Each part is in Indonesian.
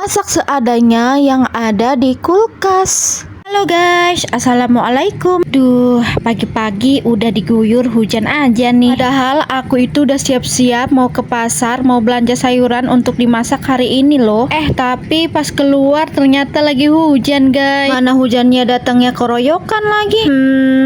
Masak seadanya yang ada di kulkas. Halo guys, assalamualaikum. Duh, pagi-pagi udah diguyur hujan aja nih. Padahal aku itu udah siap-siap mau ke pasar, mau belanja sayuran untuk dimasak hari ini loh. Tapi pas keluar ternyata lagi hujan guys. Mana hujannya datangnya keroyokan lagi.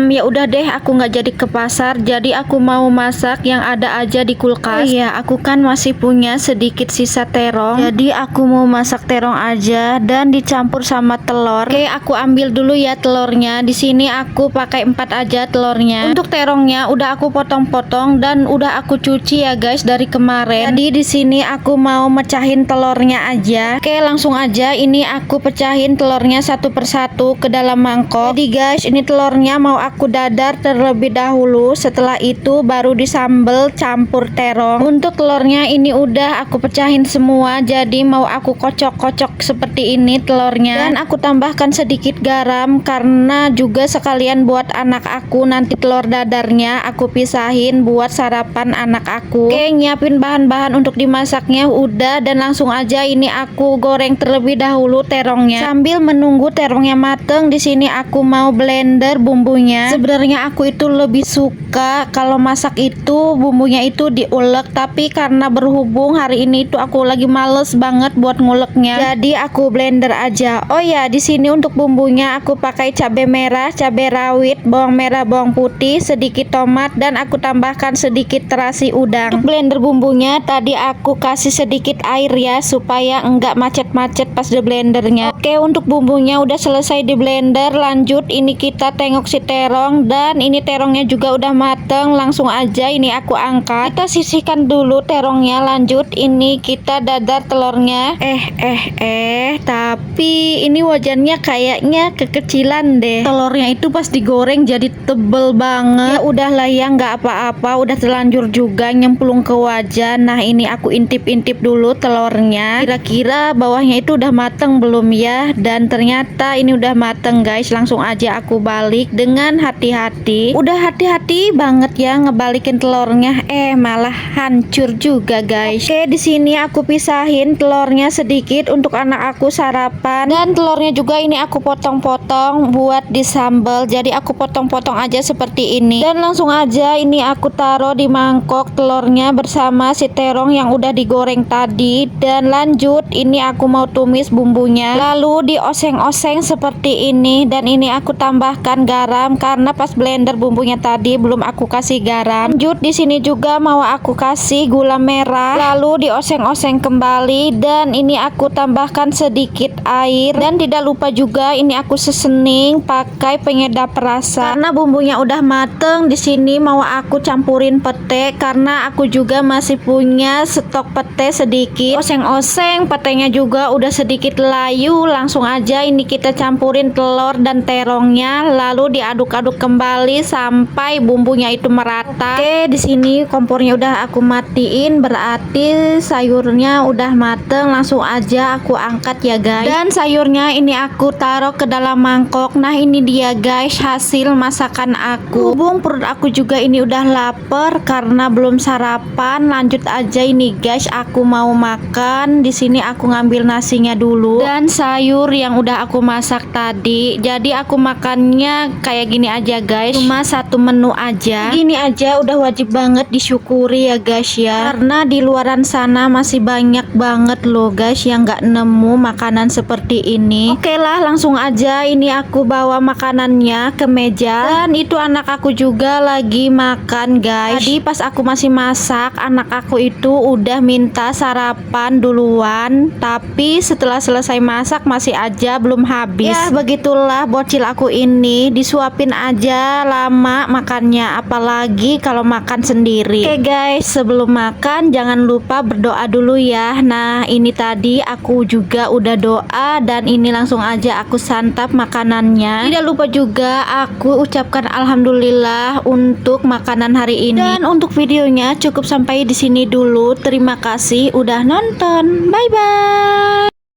Ya udah deh, aku nggak jadi ke pasar. Jadi aku mau masak yang ada aja di kulkas. Oh iya, aku kan masih punya sedikit sisa terong. Jadi aku mau masak terong aja dan dicampur sama telur. Oke, aku ambil dulu ya telurnya. Di sini aku pakai 4 aja telurnya. Untuk terongnya udah aku potong-potong dan udah aku cuci ya guys dari kemarin. Jadi di sini aku mau mecahin telurnya aja. Oke, langsung aja ini aku pecahin telurnya satu persatu ke dalam mangkok. Jadi guys, ini telurnya mau aku dadar terlebih dahulu. Setelah itu baru disambel campur terong. Untuk telurnya ini udah aku pecahin semua. Jadi mau aku kocok-kocok seperti ini telurnya. Dan aku tambahkan sedikit garam karena juga sekalian buat anak aku nanti telur dadarnya aku pisahin buat sarapan anak aku. Oke, nyiapin bahan-bahan untuk dimasaknya udah dan langsung aja ini aku goreng terlebih dahulu terongnya. Sambil menunggu terongnya mateng, di sini aku mau blender bumbunya. Sebenarnya aku itu lebih suka kalau masak itu bumbunya itu diulek, tapi karena berhubung hari ini itu aku lagi males banget buat nguleknya. Jadi aku blender aja. Oh ya, di sini untuk bumbunya aku pakai cabai merah, cabai rawit, bawang merah, bawang putih, sedikit tomat dan aku tambahkan sedikit terasi udang. Untuk blender bumbunya tadi aku kasih sedikit air ya supaya enggak macet-macet pas di blendernya. Oke, untuk bumbunya udah selesai di blender. Lanjut ini kita tengok si terong dan ini terongnya juga udah mateng. Langsung aja ini aku angkat. Kita sisihkan dulu terongnya. Lanjut ini kita dadar telurnya. Tapi ini wajannya kayaknya kekecilan deh. Telurnya itu pas digoreng jadi tebel banget. Ya udahlah ya, nggak apa-apa, udah terlanjur juga nyemplung ke wajan. Nah ini aku intip-intip dulu telurnya, kira-kira bawahnya itu udah mateng belum ya. Dan ternyata ini udah mateng guys. Langsung aja aku balik dengan hati-hati. Udah hati-hati banget ya ngebalikin telurnya, malah hancur juga guys. Oke, di sini aku pisahin telurnya sedikit untuk anak aku sarapan dan telurnya juga ini aku potong-potong buat disambal. Jadi aku potong-potong aja seperti ini dan langsung aja ini aku taruh di mangkok telurnya bersama si terong yang udah digoreng tadi. Dan lanjut ini aku mau tumis bumbunya, lalu dioseng-oseng seperti ini. Dan ini aku tambahkan garam karena pas blender bumbunya tadi belum aku kasih garam. Lanjut di sini juga mau aku kasih gula merah, lalu dioseng-oseng kembali dan ini aku tambahkan sedikit air. Dan tidak lupa juga ini aku sesening pakai penyedap rasa karena bumbunya udah mateng. Di sini mau aku campurin pete karena aku juga masih punya stok pete sedikit. Oseng-oseng petenya juga udah sedikit layu. Langsung aja ini kita campurin telur dan terongnya lalu diaduk-aduk kembali sampai bumbunya itu merata. Oke, di sini kompornya udah aku matiin, berarti sayurnya udah mateng. Langsung aja aku angkat ya guys. Dan sayurnya ini aku taruh ke dalam mangkok. Nah ini dia guys hasil masakan aku. Hubung perut aku juga ini udah lapar karena belum sarapan. Lanjut aja ini guys, aku mau makan. Di sini aku ngambil nasinya dulu dan sayur yang udah aku masak tadi. Jadi aku makannya kayak gini aja guys, cuma satu menu aja. Gini aja udah wajib banget disyukuri ya guys ya, karena di luaran sana masih banyak banget loh guys yang nggak nemu makanan seperti ini. Oke lah, langsung aja ini aku bawa makanannya ke meja dan itu anak aku juga lagi makan guys. Tadi pas aku masih masak anak aku itu udah minta sarapan duluan, tapi setelah selesai masak masih aja belum habis. Ya begitulah bocil aku ini, disuapin aja lama makannya, apalagi kalau makan sendiri. Oke guys, sebelum makan jangan lupa berdoa dulu ya. Nah ini tadi aku juga udah doa dan ini langsung aja aku santap makanannya. Tidak lupa juga aku ucapkan alhamdulillah untuk makanan hari ini. Dan untuk videonya cukup sampai di sini dulu. Terima kasih udah nonton. Bye bye.